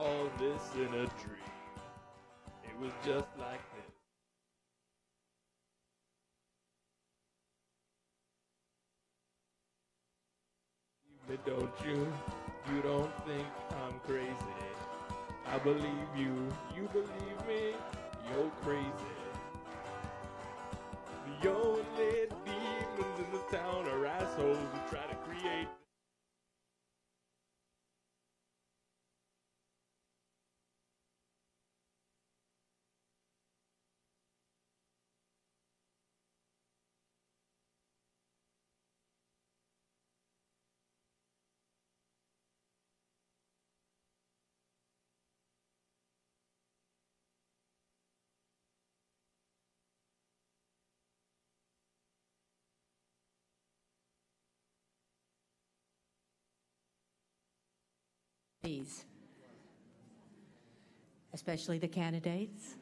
all this in a dream. It was just like this. But don't you? You don't think I'm crazy. I believe you. You believe me. You're crazy. The only demons in the town are assholes who try to create. Please, especially the candidates.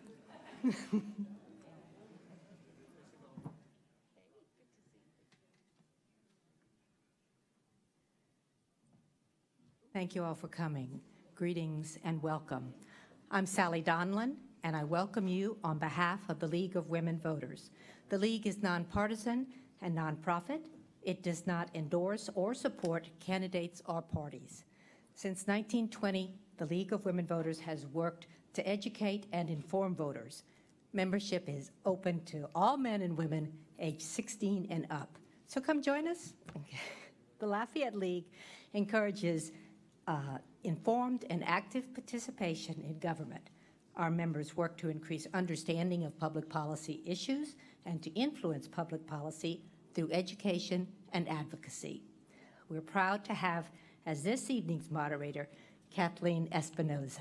Thank you all for coming. Greetings and welcome. I'm Sally Donlin, and I welcome you on behalf of the League of Women Voters. The League is nonpartisan and nonprofit. It does not endorse or support candidates or parties. Since 1920, the League of Women Voters has worked to educate and inform voters. Membership is open to all men and women aged 16 and up. So come join us. The Lafayette League encourages informed and active participation in government. Our members work to increase understanding of public policy issues and to influence public policy through education and advocacy. We're proud to have as this evening's moderator, Kathleen Espinoza.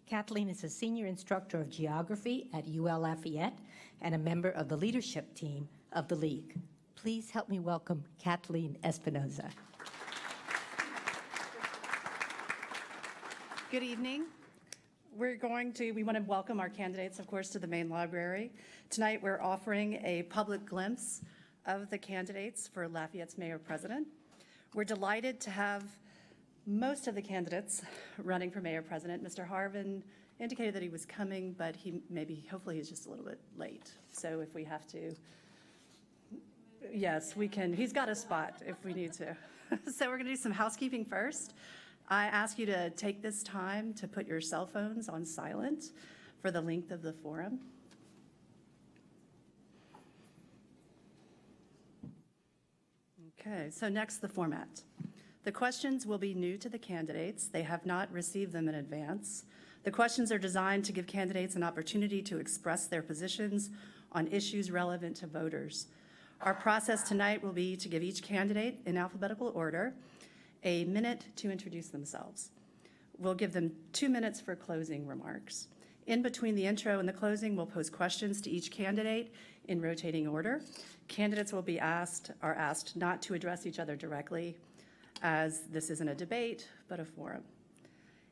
Kathleen is a senior instructor of geography at UL Lafayette and a member of the leadership team of the League. Please help me welcome Kathleen Espinoza. Good evening. We want to welcome our candidates, of course, to the main library. Tonight, we're offering a public glimpse of the candidates for Lafayette's mayor-president. We're delighted to have most of the candidates running for mayor-president. Mr. Harvin indicated that he was coming, but hopefully he's just a little bit late. So if we have to, yes, we can. He's got a spot if we need to. So we're going to do some housekeeping first. I ask you to take this time to put your cell phones on silent for the length of the forum. Okay, so next, the format. The questions will be new to the candidates. They have not received them in advance. The questions are designed to give candidates an opportunity to express their positions on issues relevant to voters. Our process tonight will be to give each candidate, in alphabetical order, a minute to introduce themselves. We'll give them 2 minutes for closing remarks. In between the intro and the closing, we'll pose questions to each candidate in rotating order. Candidates are asked not to address each other directly, as this isn't a debate, but a forum.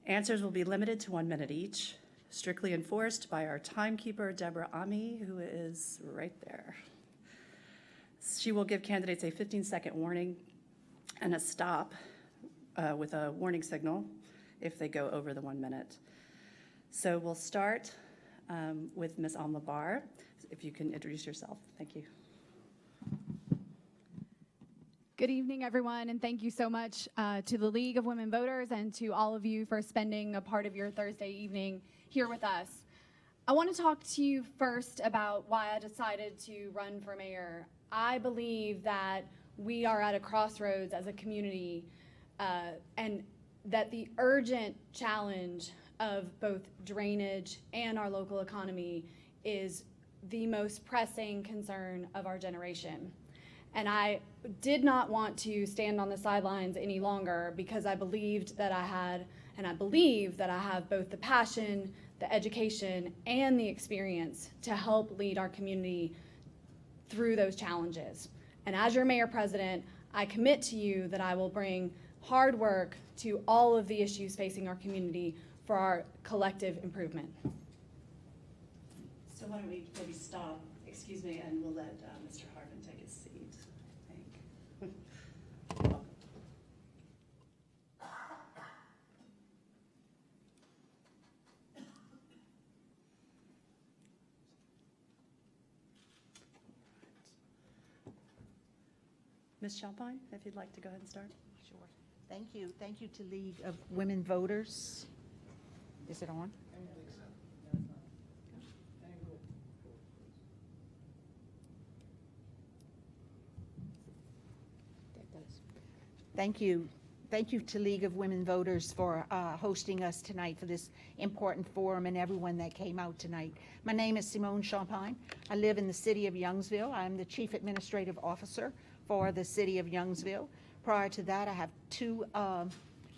Answers will be limited to 1 minute each, strictly enforced by our timekeeper, Deborah Ami, who is right there. She will give candidates a 15-second warning and a stop with a warning signal if they go over the 1 minute. So we'll start with Ms. Amlabar. If you can introduce yourself. Thank you. Good evening, everyone, and thank you so much to the League of Women Voters and to all of you for spending a part of your Thursday evening here with us. I want to talk to you first about why I decided to run for mayor. I believe that we are at a crossroads as a community, and that the urgent challenge of both drainage and our local economy is the most pressing concern of our generation. And I did not want to stand on the sidelines any longer because I believed that I had, and I believe that I have both the passion, the education, and the experience to help lead our community through those challenges. And as your mayor-president, I commit to you that I will bring hard work to all of the issues facing our community for our collective improvement. So why don't we maybe stop, excuse me, and we'll let Mr. Harvin take his seat, I think. Ms. Champagne, if you'd like to go ahead and start. Sure. Thank you. Thank you to League of Women Voters. Is it on? Thank you. Thank you to League of Women Voters for hosting us tonight for this important forum and everyone that came out tonight. My name is Simone Champagne. I live in the city of Youngsville. I'm the Chief Administrative Officer for the city of Youngsville. Prior to that, I have 2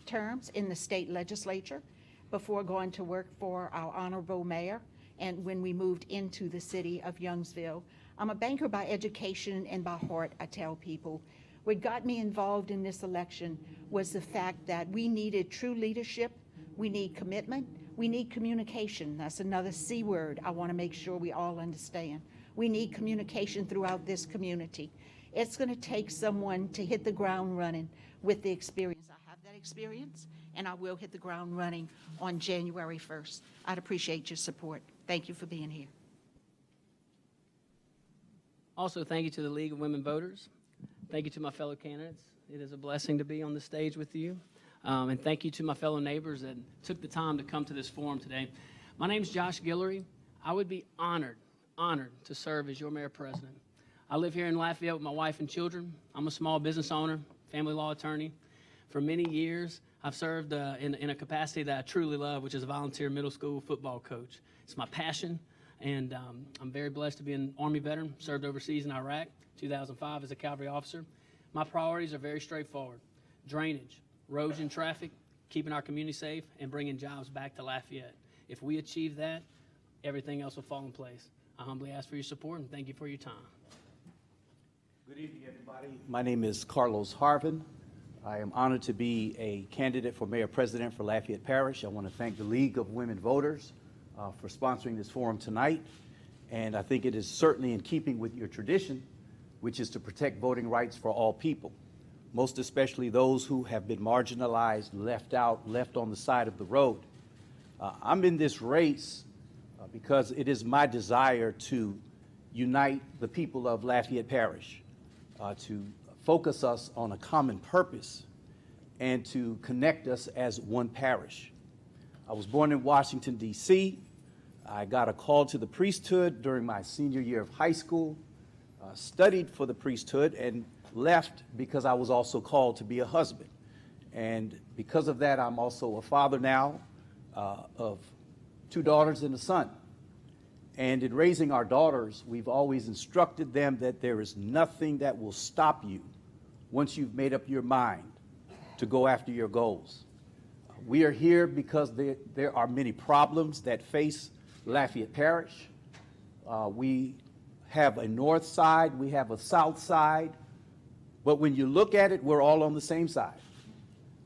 terms in the state legislature before going to work for our honorable mayor and when we moved into the city of Youngsville. I'm a banker by education and by heart, I tell people. What got me involved in this election was the fact that we needed true leadership, we need commitment, we need communication. That's another C word I want to make sure we all understand. We need communication throughout this community. It's going to take someone to hit the ground running with the experience. I have that experience, and I will hit the ground running on January 1st. I'd appreciate your support. Thank you for being here. Also, thank you to the League of Women Voters. Thank you to my fellow candidates. It is a blessing to be on the stage with you. And thank you to my fellow neighbors that took the time to come to this forum today. My name is Josh Guillory. I would be honored to serve as your mayor-president. I live here in Lafayette with my wife and children. I'm a small business owner, family law attorney. For many years, I've served in a capacity that I truly love, which is a volunteer middle school football coach. It's my passion, and I'm very blessed to be an Army veteran, served overseas in Iraq, 2005 as a cavalry officer. My priorities are very straightforward: drainage, roads and traffic, keeping our community safe, and bringing jobs back to Lafayette. If we achieve that, everything else will fall in place. I humbly ask for your support, and thank you for your time. Good evening, everybody. My name is Carlos Harvin. I am honored to be a candidate for mayor-president for Lafayette Parish. I want to thank the League of Women Voters for sponsoring this forum tonight. And I think it is certainly in keeping with your tradition, which is to protect voting rights for all people, most especially those who have been marginalized, left out, left on the side of the road. I'm in this race because it is my desire to unite the people of Lafayette Parish, to focus us on a common purpose, and to connect us as one parish. I was born in Washington, D.C. I got a call to the priesthood during my senior year of high school, studied for the priesthood, and left because I was also called to be a husband. And because of that, I'm also a father now of 2 daughters and a son. And in raising our daughters, we've always instructed them that there is nothing that will stop you once you've made up your mind to go after your goals. We are here because there are many problems that face Lafayette Parish. We have a north side, we have a south side, but when you look at it, we're all on the same side.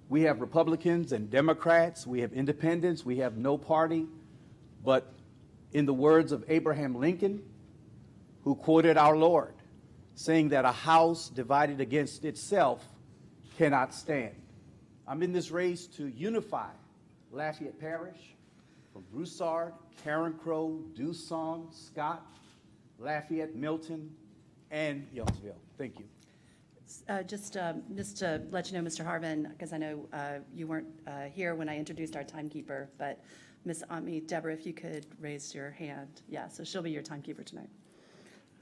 We have Republicans and Democrats, we have independents, we have no party, but in the words of Abraham Lincoln, who quoted our Lord, saying that a house divided against itself cannot stand. I'm in this race to unify Lafayette Parish from Broussard, Carencro, Dusong, Scott, Lafayette, Milton, and Youngsville. Thank you. Just to let you know, Mr. Harvin, because I know you weren't here when I introduced our timekeeper, but Ms. Ami, Deborah, if you could raise your hand. Yeah, so she'll be your timekeeper tonight.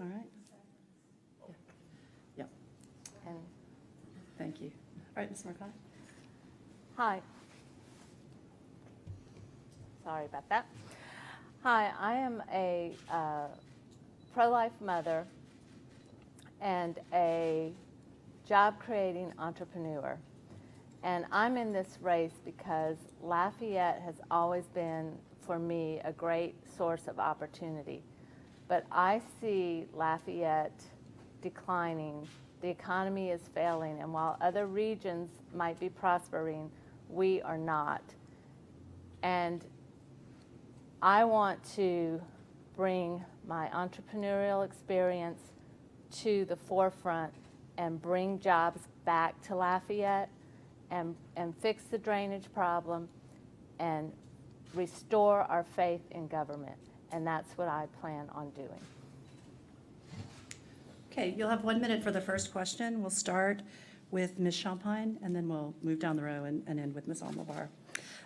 All right? Yeah. And Thank you. All right, Ms. Marcotte. hi. Sorry about that. Hi, I am a pro-life mother and a job-creating entrepreneur. And I'm in this race because Lafayette has always been, for me, a great source of opportunity. But I see Lafayette declining. The economy is failing, and while other regions might be prospering, we are not. And I want to bring my entrepreneurial experience to the forefront and bring jobs back to Lafayette and fix the drainage problem and restore our faith in government. And that's what I plan on doing. Okay, you'll have 1 minute for the first question. We'll start with Ms. Champagne, and then we'll move down the row and end with Ms. Almovar.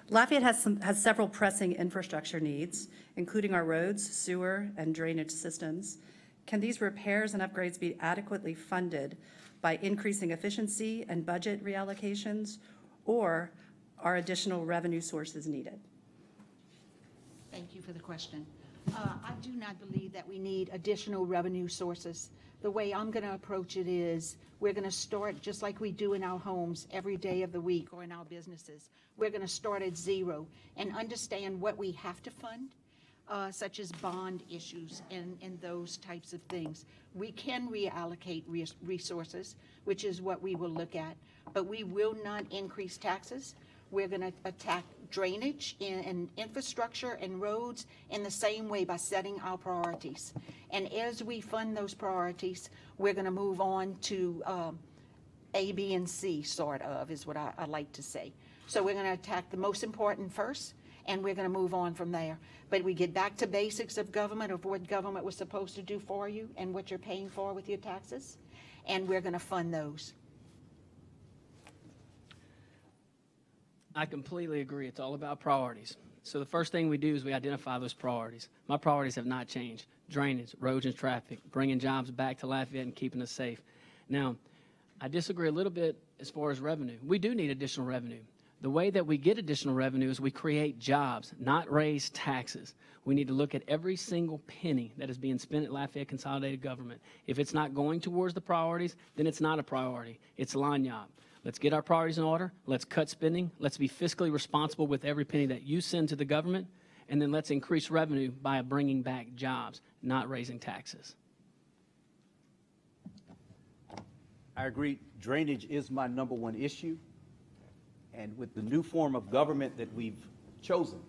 Lafayette has several pressing infrastructure needs, including our roads, sewer, and drainage systems. Can these repairs and upgrades be adequately funded by increasing efficiency and budget reallocations, or are additional revenue sources needed? Thank you for the question. I do not believe that we need additional revenue sources. The way I'm going to approach it is we're going to start just like we do in our homes every day of the week or in our businesses. We're going to start at zero and understand what we have to fund, such as bond issues and those types of things. We can reallocate resources, which is what we will look at, but we will not increase taxes. We're going to attack drainage and infrastructure and roads in the same way by setting our priorities. And as we fund those priorities, we're going to move on to A, B, and C, sort of, is what I like to say. So we're going to attack the most important first, and we're going to move on from there. But we get back to basics of government, of what government was supposed to do for you and what you're paying for with your taxes, and we're going to fund those. I completely agree. It's all about priorities. So the first thing we do is we identify those priorities. My priorities have not changed. Drainage, roads and traffic, bringing jobs back to Lafayette and keeping us safe. Now, I disagree a little bit as far as revenue. We do need additional revenue. The way that we get additional revenue is we create jobs, not raise taxes. We need to look at every single penny that is being spent at Lafayette Consolidated Government. If it's not going towards the priorities, then it's not a priority. It's a lagniappe. Let's get our priorities in order. Let's cut spending. Let's be fiscally responsible with every penny that you send to the government. And then let's increase revenue by bringing back jobs, not raising taxes. I agree. Drainage is my #1 issue. And with the new form of government that we've chosen,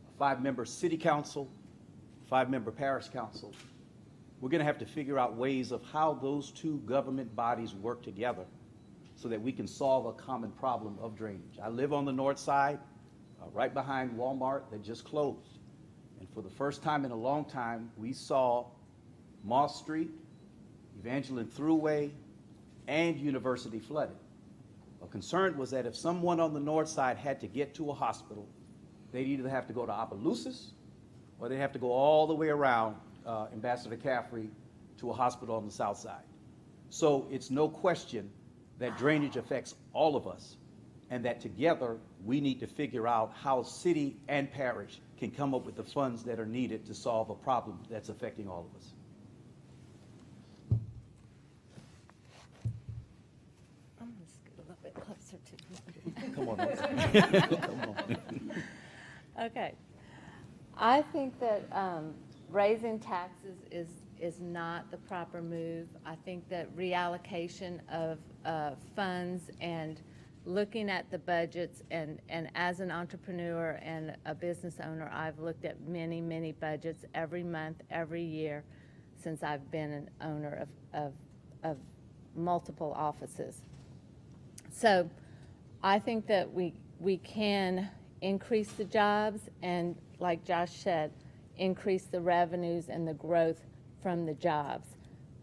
a 5-member city council, 5-member parish council, we're going to have to figure out ways of how those two government bodies work together so that we can solve a common problem of drainage. I live on the north side, right behind Walmart that just closed. And for the first time in a long time, we saw Moss Street, Evangeline Thruway, and University flooded. A concern was that if someone on the north side had to get to a hospital, they'd either have to go to Opelousas or they'd have to go all the way around Ambassador Caffrey to a hospital on the south side. So it's no question that drainage affects all of us, and that together we need to figure out how city and parish can come up with the funds that are needed to solve a problem that's affecting all of us. I'm going to scoot a little bit closer to you. Come on. Come on. Okay. I think that raising taxes is not the proper move. I think that reallocation of funds and looking at the budgets, and as an entrepreneur and a business owner, I've looked at many, many budgets every month, every year since I've been an owner of multiple offices. So I think that we can increase the jobs and, like Josh said, increase the revenues and the growth from the jobs.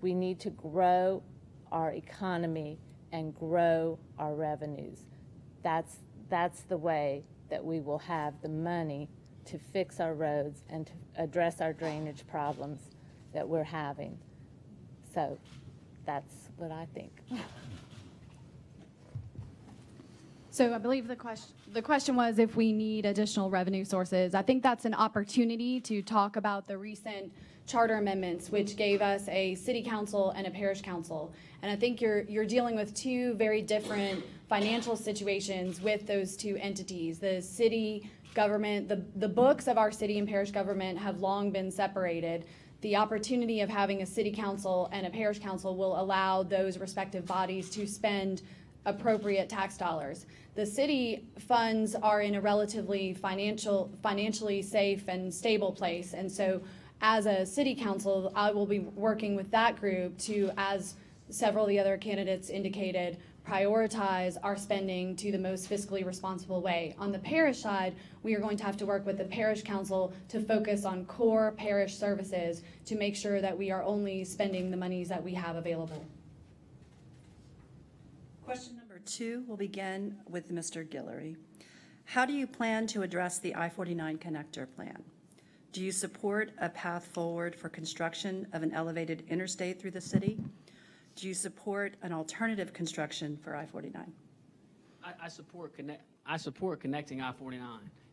We need to grow our economy and grow our revenues. That's the way that we will have the money to fix our roads and to address our drainage problems that we're having. So that's what I think. So I believe the question was if we need additional revenue sources. I think that's an opportunity to talk about the recent charter amendments, which gave us a city council and a parish council. And I think you're dealing with two very different financial situations with those two entities. The city government, the books of our city and parish government have long been separated. The opportunity of having a city council and a parish council will allow those respective bodies to spend appropriate tax dollars. The city funds are in a relatively financially safe and stable place. And so as a city council, I will be working with that group to, as several of the other candidates indicated, prioritize our spending to the most fiscally responsible way. On the parish side, we are going to have to work with the parish council to focus on core parish services to make sure that we are only spending the monies that we have available. Question number 2 will begin with Mr. Guillory. How do you plan to address the I-49 connector plan? Do you support a path forward for construction of an elevated interstate through the city? Do you support an alternative construction for I-49? I support connecting I-49.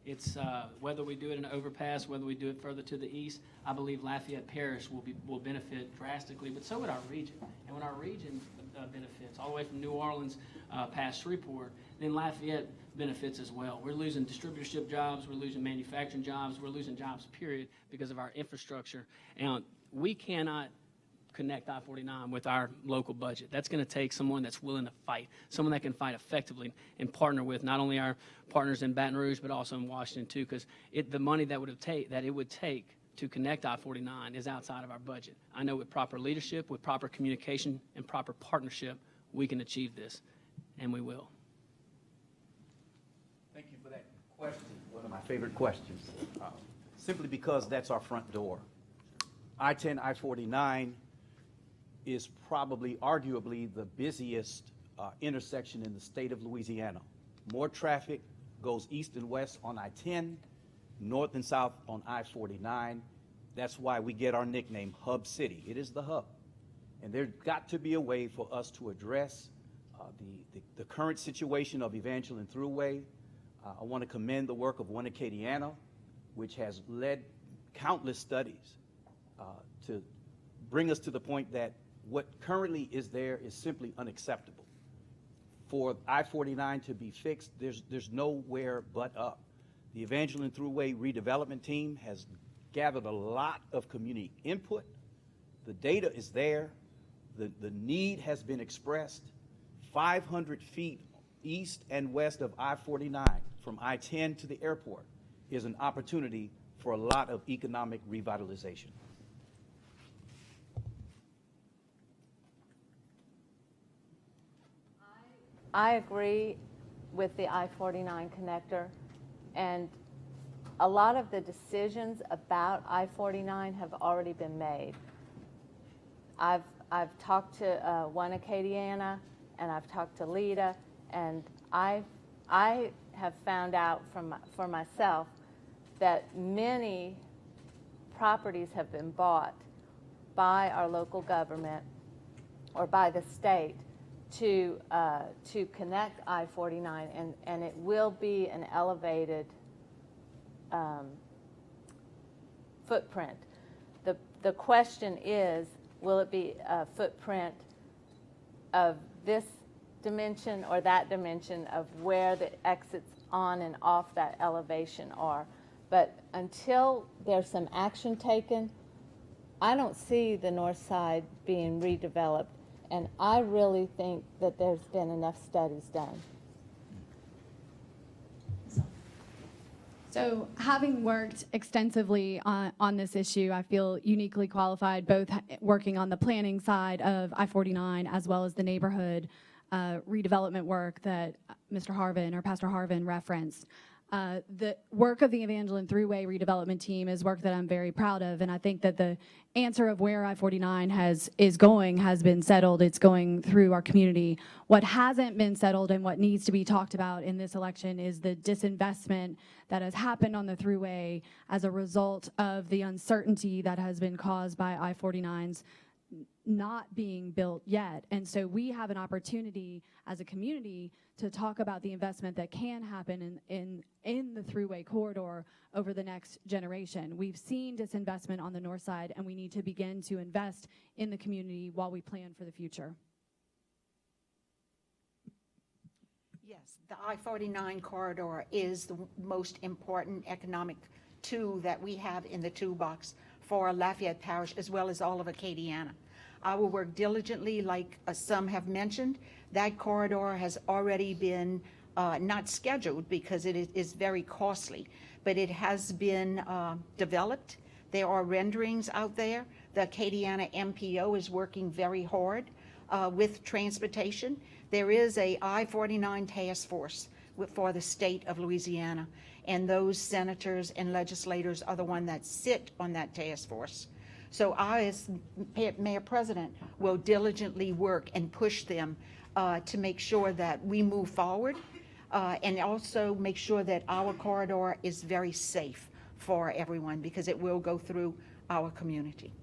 It's whether we do it in an overpass, whether we do it further to the east, I believe Lafayette Parish will benefit drastically, but so would our region. And when our region benefits, all the way from New Orleans past Shreveport, then Lafayette benefits as well. We're losing distributorship jobs, we're losing manufacturing jobs, we're losing jobs, period, because of our infrastructure. And we cannot connect I-49 with our local budget. That's going to take someone that's willing to fight, someone that can fight effectively and partner with not only our partners in Baton Rouge, but also in Washington too, because the money that it would take to connect I-49 is outside of our budget. I know with proper leadership, with proper communication, and proper partnership, we can achieve this, and we will. Thank you for that question, one of my favorite questions, simply because that's our front door. I-10, I-49 is probably, arguably, the busiest intersection in the state of Louisiana. More traffic goes east and west on I-10, north and south on I-49. That's why we get our nickname, Hub City. It is the hub. And there's got to be a way for us to address the current situation of Evangeline Thruway. I want to commend the work of One Acadiana, which has led countless studies to bring us to the point that what currently is there is simply unacceptable. For I-49 to be fixed, there's nowhere but up. The Evangeline Thruway redevelopment team has gathered a lot of community input. The data is there. The need has been expressed. 500 feet east and west of I-49 from I-10 to the airport is an opportunity for a lot of economic revitalization. I agree with the I-49 connector, and a lot of the decisions about I-49 have already been made. I've talked to One Acadiana, and I've talked to Lita, and I have found out for myself that many properties have been bought by our local government or by the state to connect I-49, and it will be an elevated footprint. The question is, will it be a footprint of this dimension or that dimension of where the exits on and off that elevation are? But until there's some action taken, I don't see the north side being redeveloped. And I really think that there's been enough studies done. So having worked extensively on this issue, I feel uniquely qualified, both working on the planning side of I-49 as well as the neighborhood redevelopment work that Mr. Harvin or Pastor Harvin referenced. The work of the Evangeline Thruway redevelopment team is work that I'm very proud of, and I think that the answer of where I-49 is going has been settled. It's going through our community. What hasn't been settled and what needs to be talked about in this election is the disinvestment that has happened on the Thruway as a result of the uncertainty that has been caused by I-49's not being built yet. And so we have an opportunity as a community to talk about the investment that can happen in the Thruway corridor over the next generation. We've seen disinvestment on the north side, and we need to begin to invest in the community while we plan for the future. Yes, the I-49 corridor is the most important economic tool that we have in the toolbox for Lafayette Parish as well as all of Acadiana. I will work diligently, like some have mentioned. That corridor has already been not scheduled because it is very costly, but it has been developed. There are renderings out there. The Acadiana MPO is working very hard with transportation. There is a I-49 task force for the state of Louisiana, and those senators and legislators are the one that sit on that task force. So I, as Mayor President, will diligently work and push them to make sure that we move forward and also make sure that our corridor is very safe for everyone, because it will go through our community.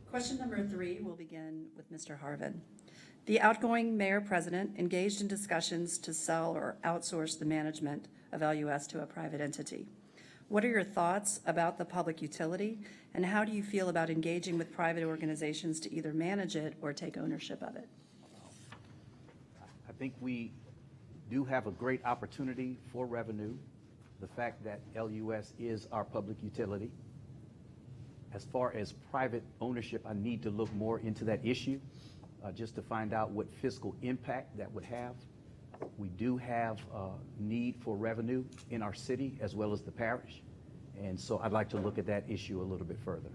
Question number 3 will begin with Mr. Harvin. The outgoing mayor-president engaged in discussions to sell or outsource the management of LUS to a private entity. What are your thoughts about the public utility, and how do you feel about engaging with private organizations to either manage it or take ownership of it? I think we do have a great opportunity for revenue. The fact that LUS is our public utility. As far as private ownership, I need to look more into that issue just to find out what fiscal impact that would have. We do have need for revenue in our city as well as the parish. And so I'd like to look at that issue a little bit further.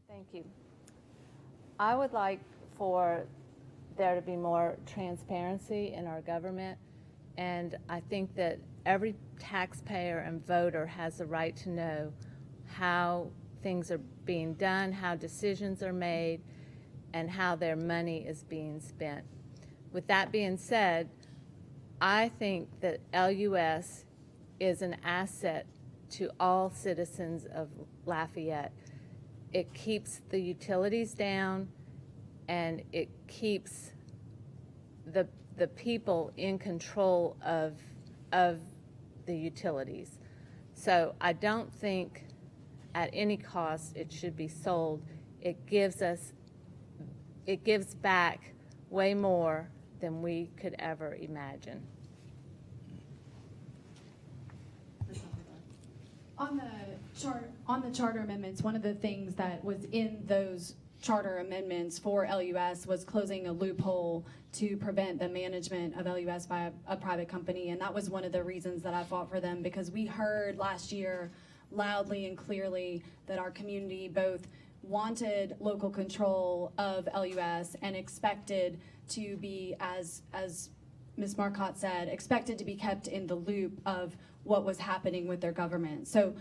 Thank you. I would like for there to be more transparency in our government, and I think that every taxpayer and voter has the right to know how things are being done, how decisions are made, and how their money is being spent. With that being said, I think that LUS is an asset to all citizens of Lafayette. It keeps the utilities down, and it keeps the people in control of the utilities. So I don't think at any cost it should be sold. It gives back way more than we could ever imagine. On the charter amendments, one of the things that was in those charter amendments for LUS was closing a loophole to prevent the management of LUS by a private company, and that was one of the reasons that I fought for them, because we heard last year loudly and clearly that our community both wanted local control of LUS and expected to be, as Ms. Marcotte said, expected to be kept in the loop of what was happening with their government. So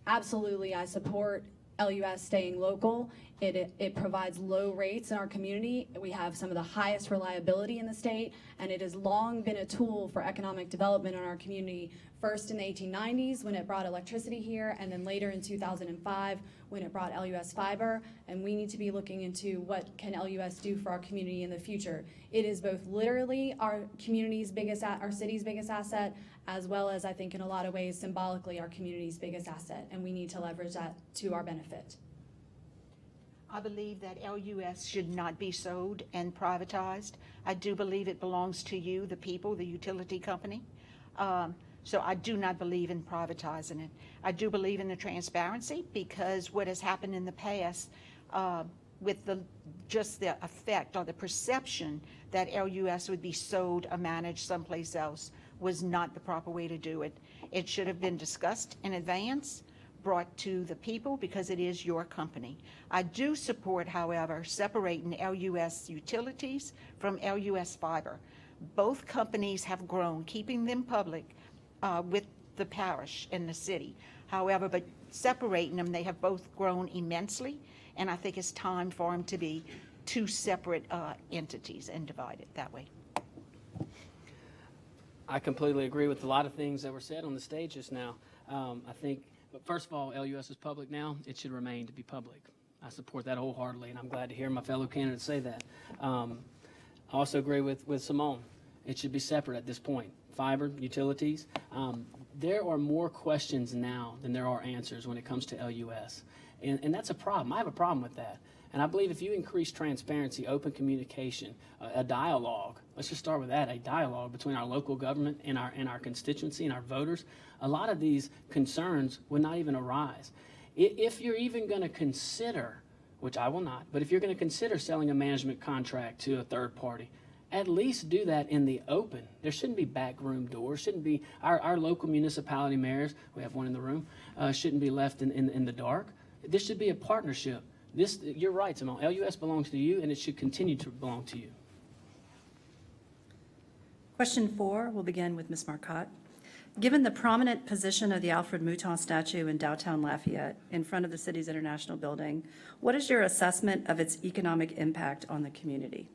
absolutely, I support LUS staying local. It provides low rates in our community. We have some of the highest reliability in the state, and it has long been a tool for economic development in our community, first in the 1890s when it brought electricity here, and then later in 2005 when it brought LUS Fiber. And we need to be looking into what can LUS do for our community in the future. It is both literally our community's our city's biggest asset, as well as, I think, in a lot of ways, symbolically, our community's biggest asset, and we need to leverage that to our benefit. I believe that LUS should not be sold and privatized. I do believe it belongs to you, the people, the utility company. So I do not believe in privatizing it. I do believe in the transparency, because what has happened in the past with just the effect or the perception that LUS would be sold or managed someplace else was not the proper way to do it. It should have been discussed in advance, brought to the people, because it is your company. I do support, however, separating LUS Utilities from LUS Fiber. Both companies have grown, keeping them public with the parish and the city. However, but separating them, they have both grown immensely, and I think it's time for them to be two separate entities and divided that way. I completely agree with a lot of things that were said on the stage just now. I think, but first of all, LUS is public now. It should remain to be public. I support that wholeheartedly, and I'm glad to hear my fellow candidates say that. I also agree with Simone. It should be separate at this point. Fiber, utilities. There are more questions now than there are answers when it comes to LUS. And that's a problem. I have a problem with that. And I believe if you increase transparency, open communication, a dialogue, let's just start with that, a dialogue between our local government and our constituency and our voters, a lot of these concerns would not even arise. If you're even going to consider, which I will not, but if you're going to consider selling a management contract to a third party, at least do that in the open. There shouldn't be backroom doors. Shouldn't be our local municipality mayors. We have one in the room. Shouldn't be left in the dark. This should be a partnership. You're right, Simone. LUS belongs to you, and it should continue to belong to you. Question 4 will begin with Ms. Marcotte. Given the prominent position of the Alfred Mouton statue in downtown Lafayette in front of the city's International Building, what is your assessment of its economic impact on the community?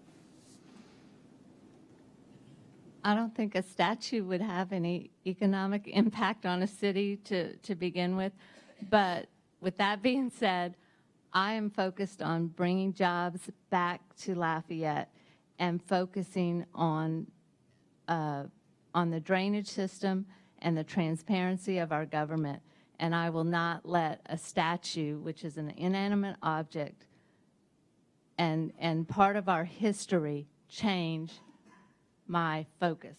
I don't think a statue would have any economic impact on a city to begin with. But with that being said, I am focused on bringing jobs back to Lafayette and focusing on the drainage system and the transparency of our government. And I will not let a statue, which is an inanimate object and part of our history, change my focus.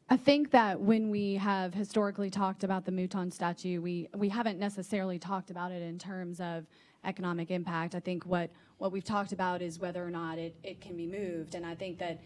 I think that when we have historically talked about the Mouton statue, we haven't necessarily talked about it in terms of economic impact. I think what we've talked about is whether or not it can be moved. And I think that,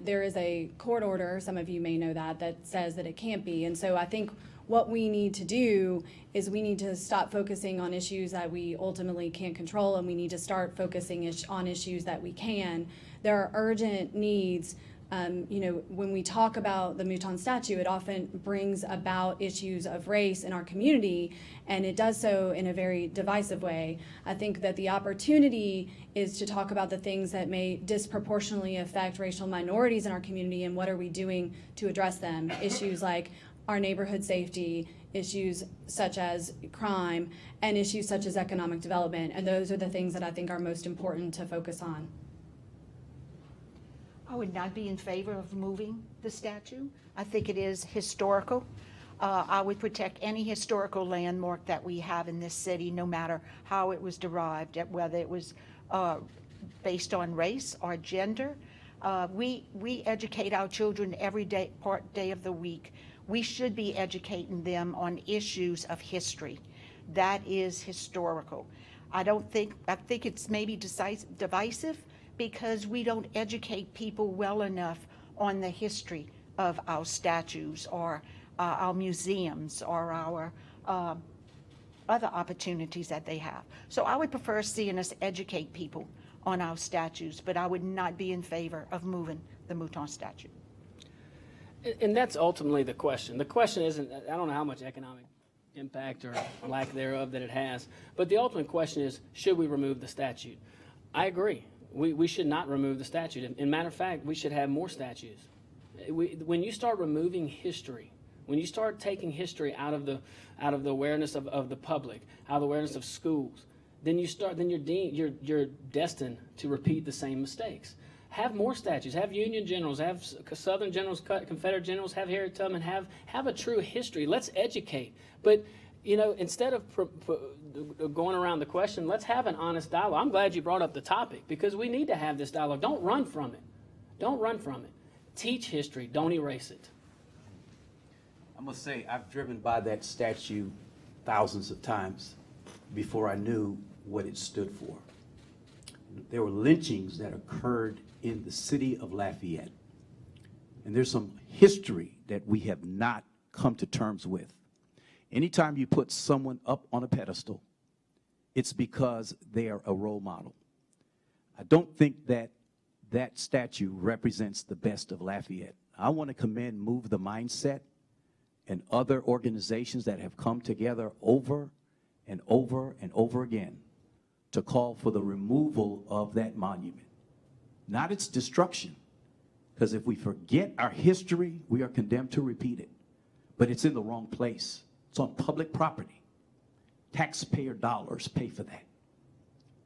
there is a court order, some of you may know that says that it can't be. And so I think what we need to do is we need to stop focusing on issues that we ultimately can't control, and we need to start focusing on issues that we can. There are urgent needs. When we talk about the Mouton statue, it often brings about issues of race in our community, and it does so in a very divisive way. I think that the opportunity is to talk about the things that may disproportionately affect racial minorities in our community, and what are we doing to address them. Issues like our neighborhood safety, issues such as crime, and issues such as economic development, and those are the things that I think are most important to focus on. I would not be in favor of moving the statue. I think it is historical. I would protect any historical landmark that we have in this city, no matter how it was derived, whether it was based on race or gender. We educate our children every day of the week. We should be educating them on issues of history. That is historical. I think it's maybe divisive, because we don't educate people well enough on the history of our statues or our museums or our other opportunities that they have. So I would prefer seeing us educate people on our statues, but I would not be in favor of moving the Mouton statue. And that's ultimately the question. The question isn't, I don't know how much economic impact or lack thereof that it has, but the ultimate question is, should we remove the statute? I agree. We should not remove the statute. In matter of fact, we should have more statues. When you start removing history, when you start taking history out of the awareness of the public, out of the awareness of schools, then you're destined to repeat the same mistakes. Have more statues. Have Union generals. Have Southern generals, Confederate generals. Have Harriet Tubman. Have a true history. Let's educate. But instead of going around the question, let's have an honest dialogue. I'm glad you brought up the topic, because we need to have this dialogue. Don't run from it. Don't run from it. Teach history. Don't erase it. I must say, I've driven by that statue thousands of times before I knew what it stood for. There were lynchings that occurred in the city of Lafayette. And there's some history that we have not come to terms with. Anytime you put someone up on a pedestal, it's because they are a role model. I don't think that that statue represents the best of Lafayette. I want to commend Move the Mindset and other organizations that have come together over and over and over again to call for the removal of that monument, not its destruction. Because if we forget our history, we are condemned to repeat it. But it's in the wrong place. It's on public property. Taxpayer dollars pay for that.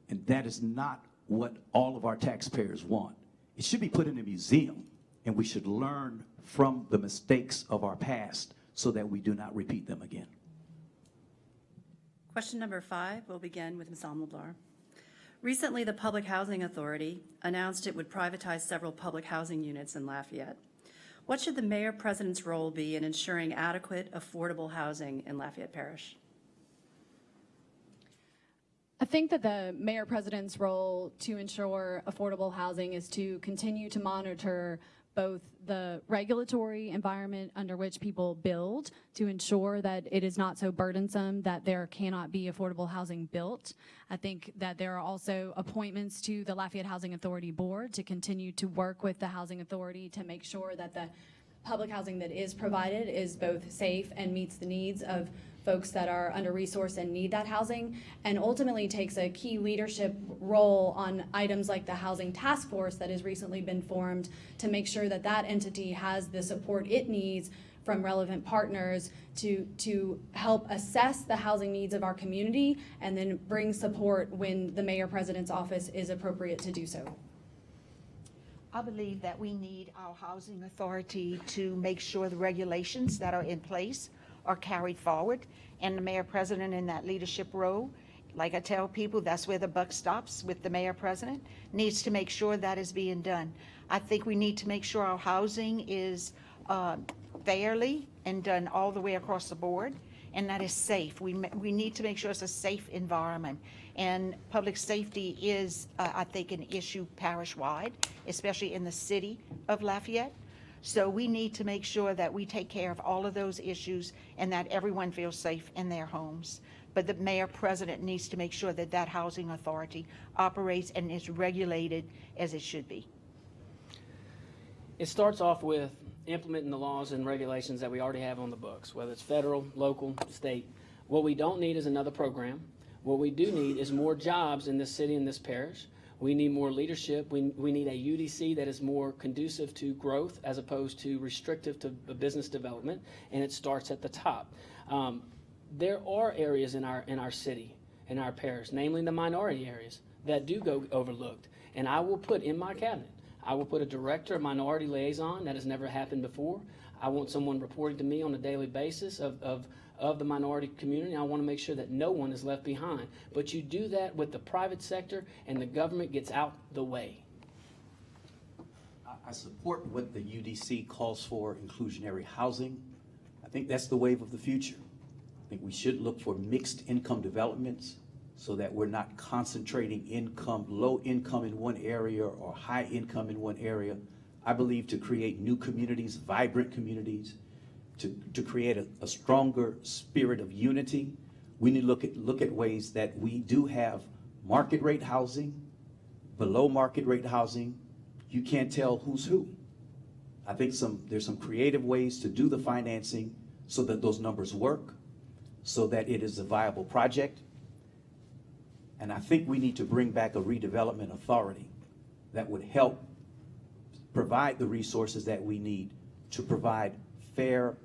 And that is not what all of our taxpayers want. It should be put in a museum, and we should learn from the mistakes of our past so that we do not repeat them again. Question number 5 will begin with Ms. Almodlar. Recently, the Public Housing Authority announced it would privatize several public housing units in Lafayette. What should the Mayor-President's role be in ensuring adequate, affordable housing in Lafayette Parish? I think that the mayor-president's role to ensure affordable housing is to continue to monitor both the regulatory environment under which people build to ensure that it is not so burdensome that there cannot be affordable housing built. I think that there are also appointments to the Lafayette Housing Authority Board to continue to work with the Housing Authority to make sure that the public housing that is provided is both safe and meets the needs of folks that are under-resourced and need that housing, and ultimately takes a key leadership role on items like the Housing Task Force that has recently been formed to make sure that that entity has the support it needs from relevant partners to help assess the housing needs of our community and then bring support when the Mayor-President's office is appropriate to do so. I believe that we need our housing authority to make sure the regulations that are in place are carried forward, and the mayor-president in that leadership role, like I tell people, that's where the buck stops with the mayor-president, needs to make sure that is being done. I think we need to make sure our housing is fairly and done all the way across the board, and that is safe. We need to make sure it's a safe environment. And public safety is, I think, an issue parish-wide, especially in the city of Lafayette. So we need to make sure that we take care of all of those issues and that everyone feels safe in their homes. But the mayor-president needs to make sure that that housing authority operates and is regulated as it should be. It starts off with implementing the laws and regulations that we already have on the books, whether it's federal, local, state. What we don't need is another program. What we do need is more jobs in this city and this parish. We need more leadership. We need a UDC that is more conducive to growth as opposed to restrictive to business development, and it starts at the top. There are areas in our city, in our parish, namely the minority areas, that do go overlooked. And I will put in my cabinet, I will put a director, a minority liaison. That has never happened before. I want someone reporting to me on a daily basis of the minority community. I want to make sure that no one is left behind. But you do that with the private sector and the government gets out the way. I support what the UDC calls for, inclusionary housing. I think that's the wave of the future. I think we should look for mixed income developments so that we're not concentrating income, low income in one area or high income in one area. I believe to create new communities, vibrant communities, to create a stronger spirit of unity, we need to look at ways that we do have market rate housing, below market rate housing. You can't tell who's who. I think there's some creative ways to do the financing so that those numbers work, so that it is a viable project. And I think we need to bring back a redevelopment authority that would help provide the resources that we need to provide fair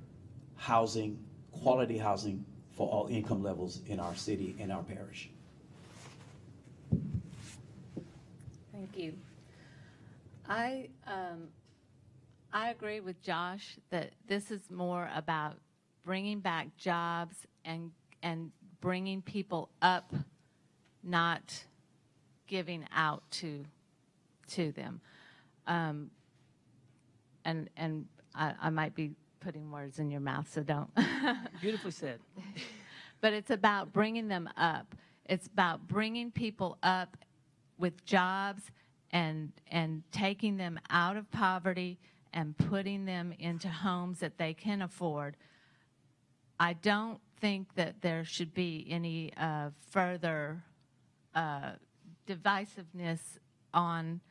housing, quality housing for all income levels in our city and our parish. Thank you. I agree with Josh that this is more about bringing back jobs and bringing people up, not giving out to them. And I might be putting words in your mouth, so don't. Beautifully said. But it's about bringing them up. It's about bringing people up with jobs and taking them out of poverty and putting them into homes that they can afford. I don't think that there should be any further divisiveness on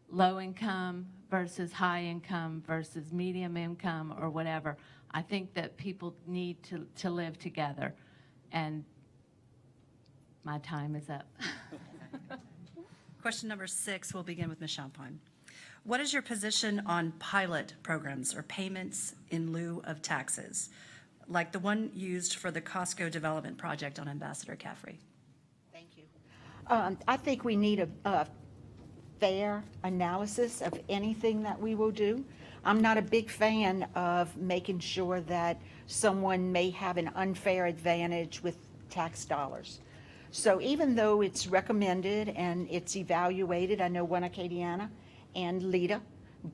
low income versus high income versus medium income or whatever. I think that people need to live together. And my time is up. Question number 6, we'll begin with Ms. Champagne. What is your position on pilot programs or payments in lieu of taxes, like the one used for the Costco development project on Ambassador Caffrey? Thank you. I think we need a fair analysis of anything that we will do. I'm not a big fan of making sure that someone may have an unfair advantage with tax dollars. So even though it's recommended and it's evaluated, I know One Acadiana and LIDA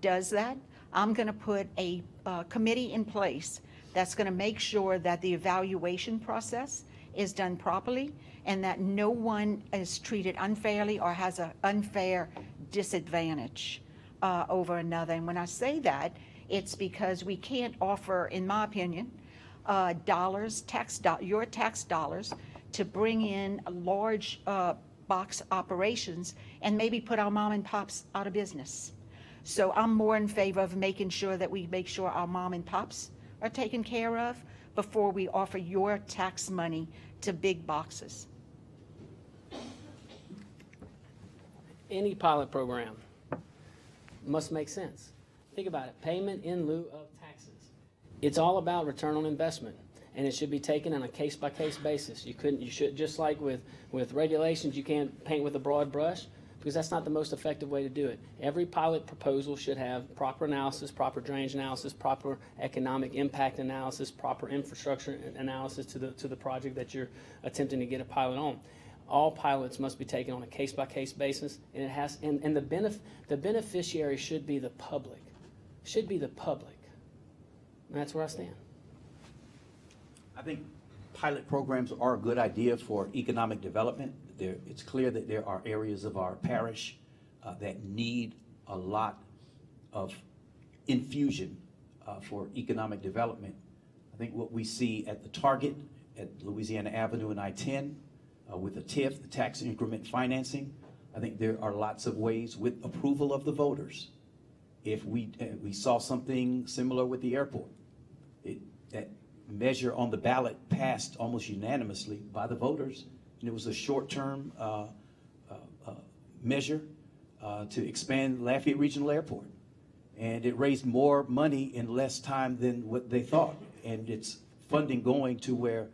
does that, I'm going to put a committee in place that's going to make sure that the evaluation process is done properly and that no one is treated unfairly or has an unfair disadvantage over another. And when I say that, it's because we can't offer, in my opinion, your tax dollars to bring in large box operations and maybe put our mom and pops out of business. So I'm more in favor of making sure that we make sure our mom and pops are taken care of before we offer your tax money to big boxes. Any pilot program must make sense. Think about it, payment in lieu of taxes. It's all about return on investment, and it should be taken on a case-by-case basis. You should, just like with regulations, you can't paint with a broad brush, because that's not the most effective way to do it. Every pilot proposal should have proper analysis, proper drainage analysis, proper economic impact analysis, proper infrastructure analysis to the project that you're attempting to get a pilot on. All pilots must be taken on a case-by-case basis, and it has, and the beneficiary should be the public. Should be the public. And that's where I stand. I think pilot programs are a good idea for economic development. It's clear that there are areas of our parish that need a lot of infusion for economic development. I think what we see at the Target, at Louisiana Avenue and I-10, with the TIF, the tax increment financing, I think there are lots of ways with approval of the voters. If we saw something similar with the airport, that measure on the ballot passed almost unanimously by the voters, and it was a short-term measure to expand Lafayette Regional Airport. And it raised more money in less time than what they thought. And it's funding going to where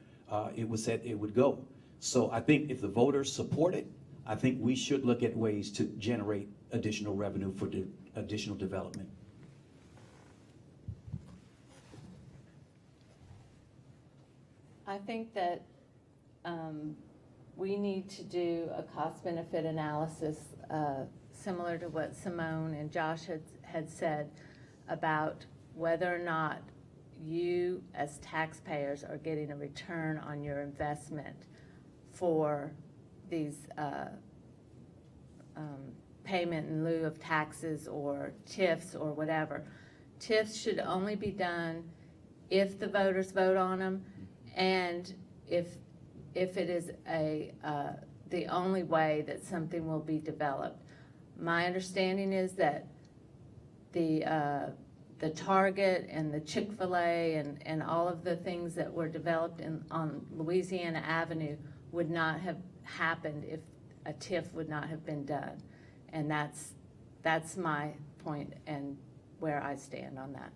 it was said it would go. So I think if the voters support it, I think we should look at ways to generate additional revenue for additional development. I think that we need to do a cost-benefit analysis similar to what Simone and Josh had said about whether or not you as taxpayers are getting a return on your investment for these payment in lieu of taxes or TIFs or whatever. TIFs should only be done if the voters vote on them, and if it is the only way that something will be developed. My understanding is that the Target and the Chick-fil-A and all of the things that were developed on Louisiana Avenue would not have happened if a TIF would not have been done. And that's my point and where I stand on that.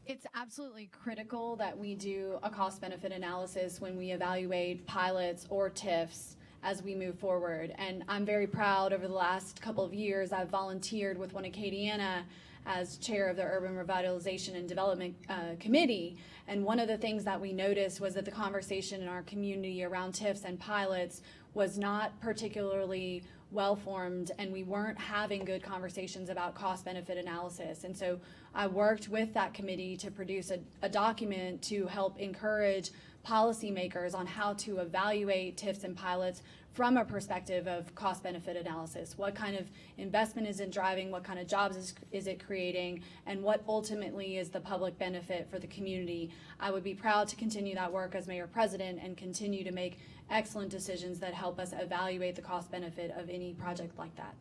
It's absolutely critical that we do a cost-benefit analysis when we evaluate pilots or TIFs as we move forward. And I'm very proud over the last couple of years, I've volunteered with One Acadiana as chair of the Urban Revitalization and Development Committee. And one of the things that we noticed was that the conversation in our community around TIFs and pilots was not particularly well-formed, and we weren't having good conversations about cost-benefit analysis. And so I worked with that committee to produce a document to help encourage policymakers on how to evaluate TIFs and pilots from a perspective of cost-benefit analysis. What kind of investment is it driving? What kind of jobs is it creating? And what ultimately is the public benefit for the community? I would be proud to continue that work as mayor-president and continue to make excellent decisions that help us evaluate the cost-benefit of any project like that.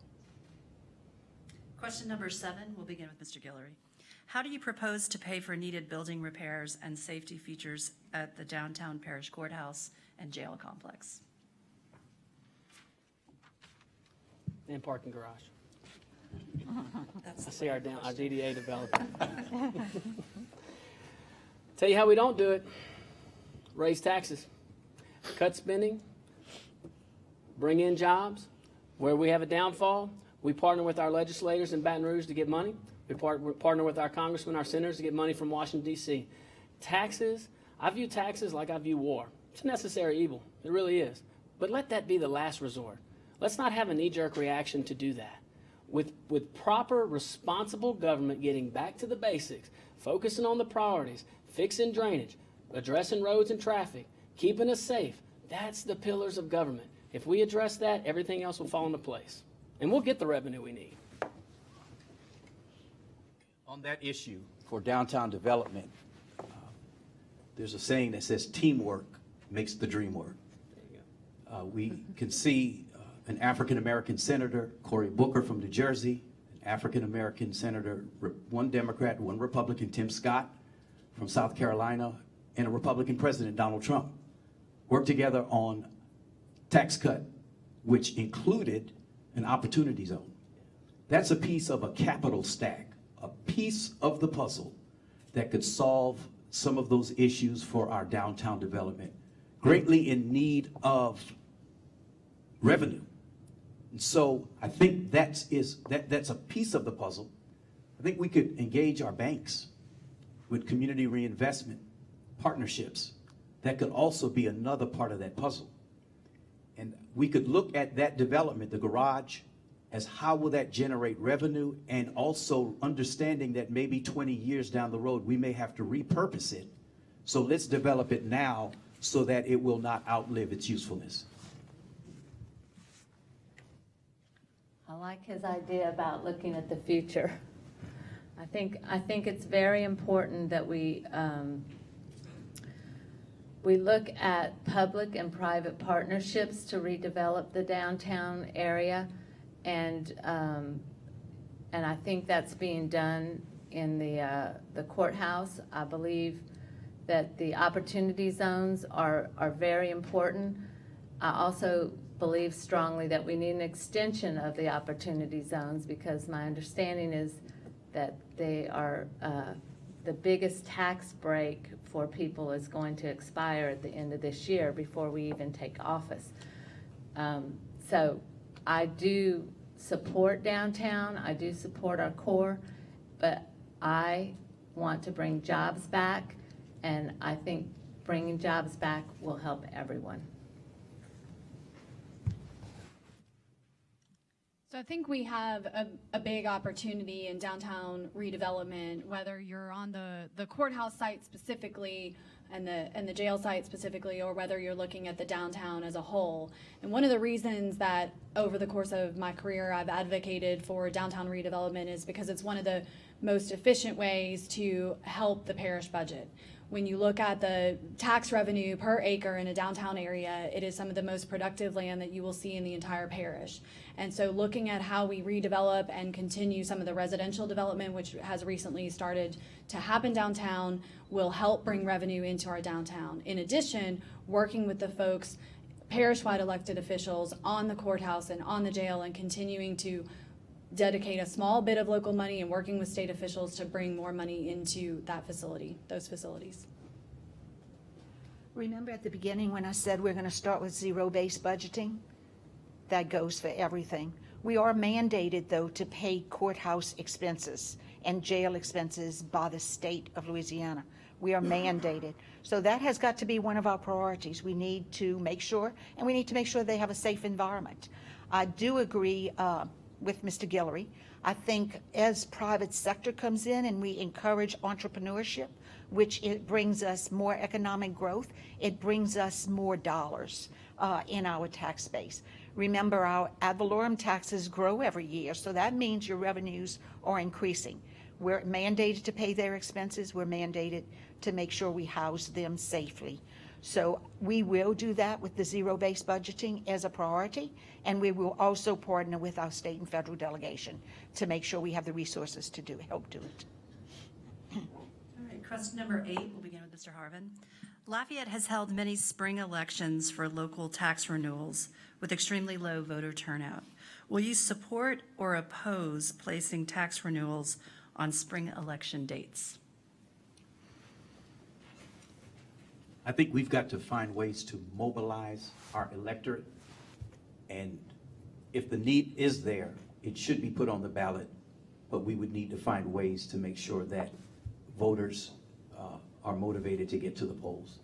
Question number 7, we'll begin with Mr. Guillory. How do you propose to pay for needed building repairs and safety features at the downtown parish courthouse and jail complex? And parking garage. I see our DDA developer. Tell you how we don't do it. Raise taxes. Cut spending. Bring in jobs. Where we have a downfall, we partner with our legislators in Baton Rouge to get money. We partner with our congressmen, our senators to get money from Washington, D.C. Taxes, I view taxes like I view war. It's a necessary evil. It really is. But let that be the last resort. Let's not have a knee-jerk reaction to do that. With proper, responsible government getting back to the basics, focusing on the priorities, fixing drainage, addressing roads and traffic, keeping us safe, that's the pillars of government. If we address that, everything else will fall into place, and we'll get the revenue we need. On that issue for downtown development, there's a saying that says teamwork makes the dream work. We can see an African-American senator, Cory Booker from New Jersey, an African-American senator, one Democrat, one Republican, Tim Scott from South Carolina, and a Republican president, Donald Trump, work together on tax cut, which included an opportunity zone. That's a piece of a capital stack, a piece of the puzzle that could solve some of those issues for our downtown development, greatly in need of revenue. And so I think that's a piece of the puzzle. I think we could engage our banks with community reinvestment partnerships. That could also be another part of that puzzle. And we could look at that development, the garage, as how will that generate revenue, and also understanding that maybe 20 years down the road, we may have to repurpose it. So let's develop it now so that it will not outlive its usefulness. I like his idea about looking at the future. I think it's very important that we look at public and private partnerships to redevelop the downtown area, and I think that's being done in the courthouse. I believe that the opportunity zones are very important. I also believe strongly that we need an extension of the opportunity zones, because my understanding is that they are the biggest tax break for people is going to expire at the end of this year before we even take office. So I do support downtown, I do support our core, but I want to bring jobs back, and I think bringing jobs back will help everyone. So I think we have a big opportunity in downtown redevelopment, whether you're on the courthouse site specifically and the jail site specifically, or whether you're looking at the downtown as a whole. And one of the reasons that over the course of my career I've advocated for downtown redevelopment is because it's one of the most efficient ways to help the parish budget. When you look at the tax revenue per acre in a downtown area, it is some of the most productive land that you will see in the entire parish. And so looking at how we redevelop and continue some of the residential development, which has recently started to happen downtown, will help bring revenue into our downtown. In addition, working with the folks, parish-wide elected officials on the courthouse and on the jail, and continuing to dedicate a small bit of local money and working with state officials to bring more money into that facility, those facilities. Remember at the beginning when I said we're going to start with zero-based budgeting? That goes for everything. We are mandated, though, to pay courthouse expenses and jail expenses by the state of Louisiana. We are mandated. So that has got to be one of our priorities. We need to make sure, and we need to make sure they have a safe environment. I do agree with Mr. Guillory. I think as private sector comes in and we encourage entrepreneurship, which it brings us more economic growth, it brings us more dollars in our tax base. Remember, our ad valorem taxes grow every year, so that means your revenues are increasing. We're mandated to pay their expenses. We're mandated to make sure we house them safely. So we will do that with the zero-based budgeting as a priority, and we will also partner with our state and federal delegation to make sure we have the resources to help do it. All right, question number 8, we'll begin with Mr. Harvin. Lafayette has held many spring elections for local tax renewals with extremely low voter turnout. Will you support or oppose placing tax renewals on spring election dates? I think we've got to find ways to mobilize our electorate, and if the need is there, it should be put on the ballot, but we would need to find ways to make sure that voters are motivated to get to the polls.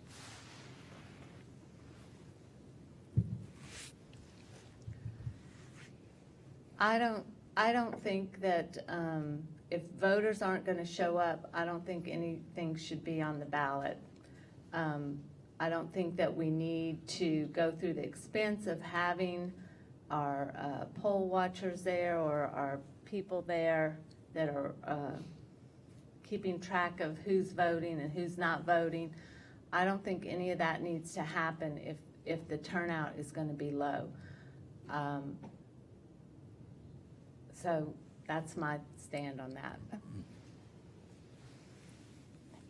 I don't think that if voters aren't going to show up, I don't think anything should be on the ballot. I don't think that we need to go through the expense of having our poll watchers there or our people there that are keeping track of who's voting and who's not voting. I don't think any of that needs to happen if the turnout is going to be low. So that's my stand on that.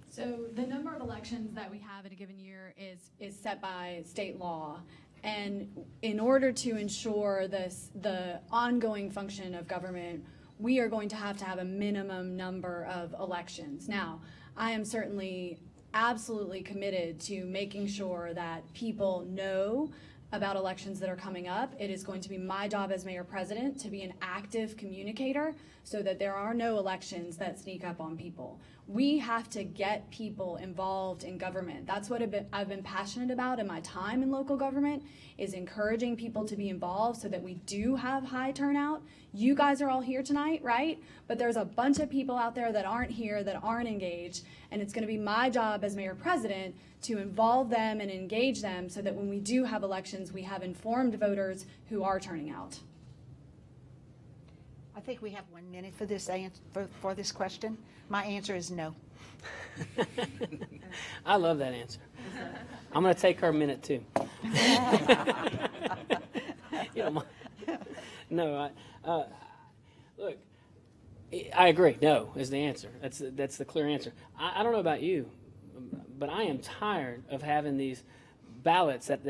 So the number of elections that we have in a given year is set by state law. And in order to ensure the ongoing function of government, we are going to have a minimum number of elections. Now, I am certainly absolutely committed to making sure that people know about elections that are coming up. It is going to be my job as mayor president to be an active communicator so that there are no elections that sneak up on people. We have to get people involved in government. That's what I've been passionate about in my time in local government, is encouraging people to be involved so that we do have high turnout. You guys are all here tonight, right? But there's a bunch of people out there that aren't here, that aren't engaged, and it's going to be my job as mayor president to involve them and engage them so that when we do have elections, we have informed voters who are turning out. I think we have 1 minute for this for this question. My answer is no. I love that answer. I'm going to take her minute too. You know, no, look, I agree. No is the answer. That's the clear answer. I don't know about you, but I am tired of having these ballots that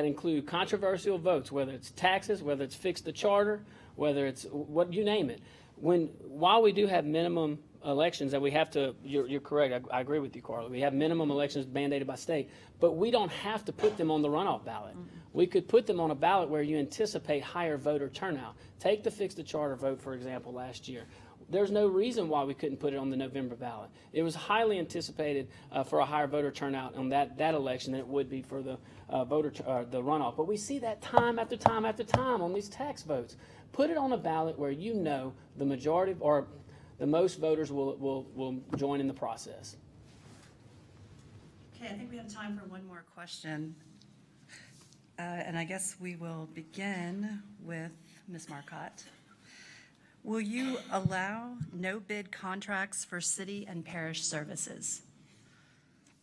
include controversial votes, whether it's taxes, whether it's fix the charter, whether it's what you name it. While we do have minimum elections that we have to, you're correct, I agree with you, Carla. We have minimum elections mandated by state, but we don't have to put them on the runoff ballot. Mm-hmm. We could put them on a ballot where you anticipate higher voter turnout. Take the fix the charter vote, for example, last year. There's no reason why we couldn't put it on the November ballot. It was highly anticipated for a higher voter turnout on that election than it would be for the the runoff. But we see that time after time after time on these tax votes. Put it on a ballot where you know the majority or the most voters will join in the process. Okay, I think we have time for one more question. And I guess we will begin with Ms. Marcotte. Will you allow no-bid contracts for city and parish services?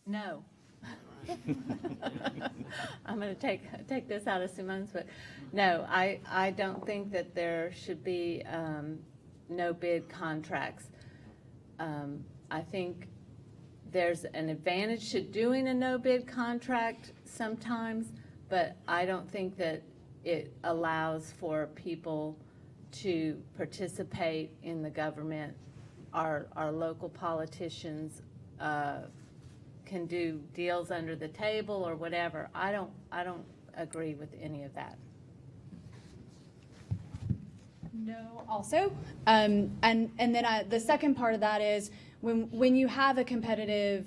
No. I'm going to take this out of Simone's, but no, I don't think that there should be no bid contracts. I think there's an advantage to doing a no bid contract sometimes, but I don't think that it allows for people to participate in the government. Our local politicians can do deals under the table or whatever. I don't agree with any of that. No, also, and then the second part of that is when you have a competitive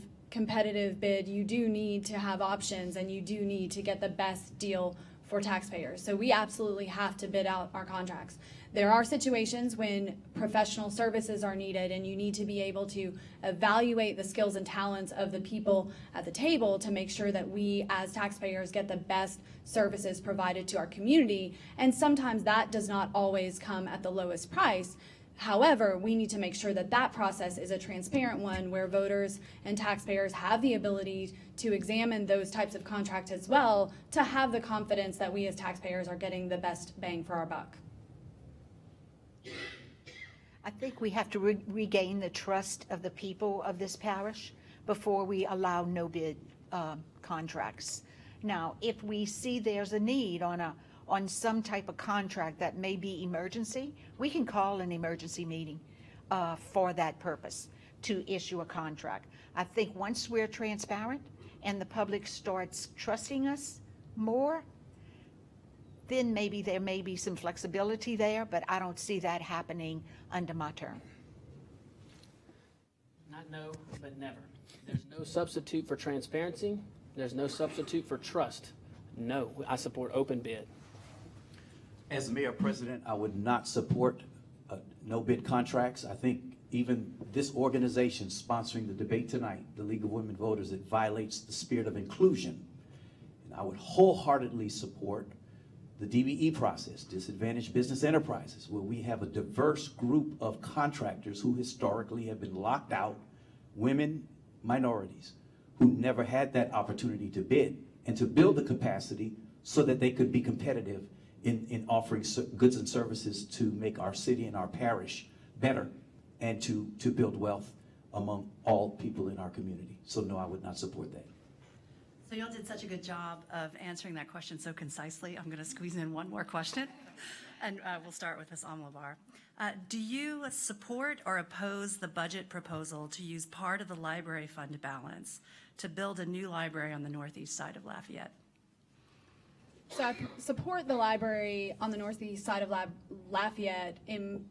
bid, you do need to have options and you do need to get the best deal for taxpayers. So we absolutely have to bid out our contracts. There are situations when professional services are needed and you need to be able to evaluate the skills and talents of the people at the table to make sure that we as taxpayers get the best services provided to our community. And sometimes that does not always come at the lowest price. However, we need to make sure that that process is a transparent one where voters and taxpayers have the ability to examine those types of contracts as well to have the confidence that we as taxpayers are getting the best bang for our buck. I think we have to regain the trust of the people of this parish before we allow no bid contracts. Now, if we see there's a need on some type of contract that may be emergency, we can call an emergency meeting for that purpose to issue a contract. I think once we're transparent and the public starts trusting us more, then maybe there may be some flexibility there, but I don't see that happening under my term. Not no, but never. There's no substitute for transparency. There's no substitute for trust. No, I support open bid. As mayor president, I would not support no bid contracts. I think even this organization sponsoring the debate tonight, the League of Women Voters, it violates the spirit of inclusion. And I would wholeheartedly support the DBE process, disadvantaged business enterprises, where we have a diverse group of contractors who historically have been locked out, women, minorities, who never had that opportunity to bid and to build the capacity so that they could be competitive in offering goods and services to make our city and our parish better and to build wealth among all people in our community. So no, I would not support that. So y'all did such a good job of answering that question so concisely. I'm going to squeeze in one more question, and we'll start with Ms. Amlavar. Do you support or oppose the budget proposal to use part of the library fund balance to build a new library on the northeast side of Lafayette? So I support the library on the northeast side of Lafayette,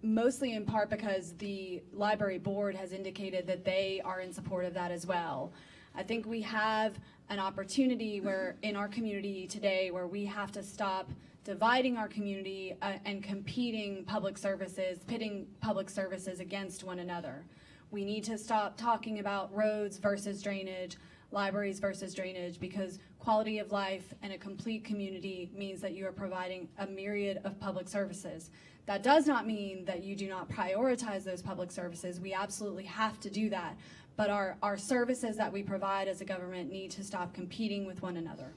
mostly in part because the library board has indicated that they are in support of that as well. I think we have an opportunity where in our community today where we have to stop dividing our community and pitting public services against one another. We need to stop talking about roads versus drainage, libraries versus drainage, because quality of life and a complete community means that you are providing a myriad of public services. That does not mean that you do not prioritize those public services. We absolutely have to do that. But our services that we provide as a government need to stop competing with one another.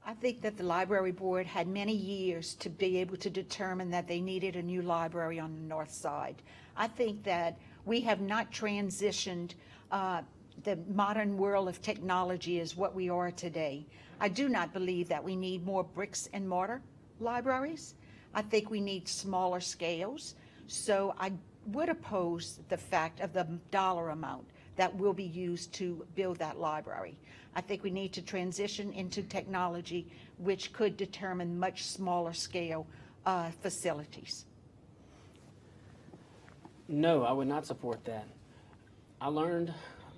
I think that the library board had many years to be able to determine that they needed a new library on the north side. I think that we have not transitioned the modern world of technology is what we are today. I do not believe that we need more bricks and mortar libraries. I think we need smaller scales. So I would oppose the fact of the dollar amount that will be used to build that library. I think we need to transition into technology which could determine much smaller scale facilities. No, I would not support that. I learned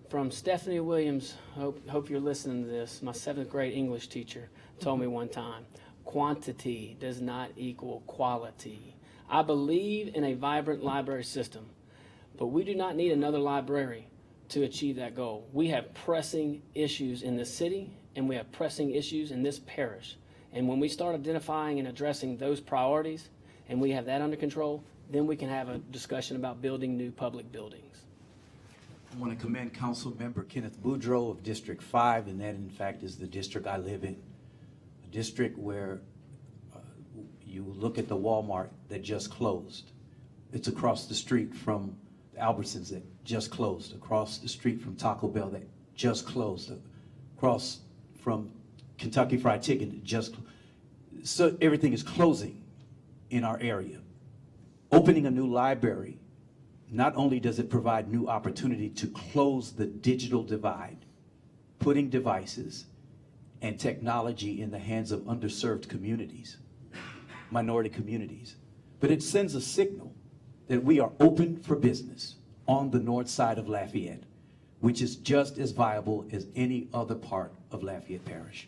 from Stephanie Williams, hope you're listening to this, my 7th grade English teacher told me one time, quantity does not equal quality. I believe in a vibrant library system, but we do not need another library to achieve that goal. We have pressing issues in this city, and we have pressing issues in this parish. And when we start identifying and addressing those priorities, and we have that under control, then we can have a discussion about building new public buildings. I want to commend Council Member Kenneth Boudreau of District 5, and that in fact is the district I live in, a district where you look at the Walmart that just closed. It's across the street from the Albertsons that just closed, across the street from Taco Bell that just closed, across from Kentucky Fried Chicken that just closed. So everything is closing in our area. Opening a new library, not only does it provide new opportunity to close the digital divide, putting devices and technology in the hands of underserved communities, minority communities, but it sends a signal that we are open for business on the north side of Lafayette, which is just as viable as any other part of Lafayette Parish.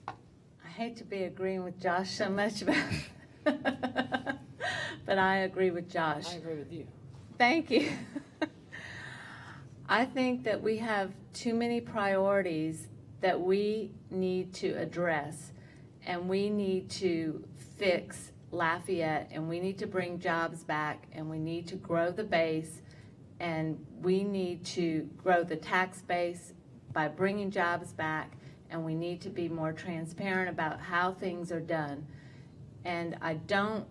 I hate to be agreeing with Josh so much, but I agree with Josh. I agree with you. Thank you. I think that we have too many priorities that we need to address, and we need to fix Lafayette, and we need to bring jobs back, and we need to grow the base, and we need to grow the tax base by bringing jobs back, and we need to be more transparent about how things are done. And I don't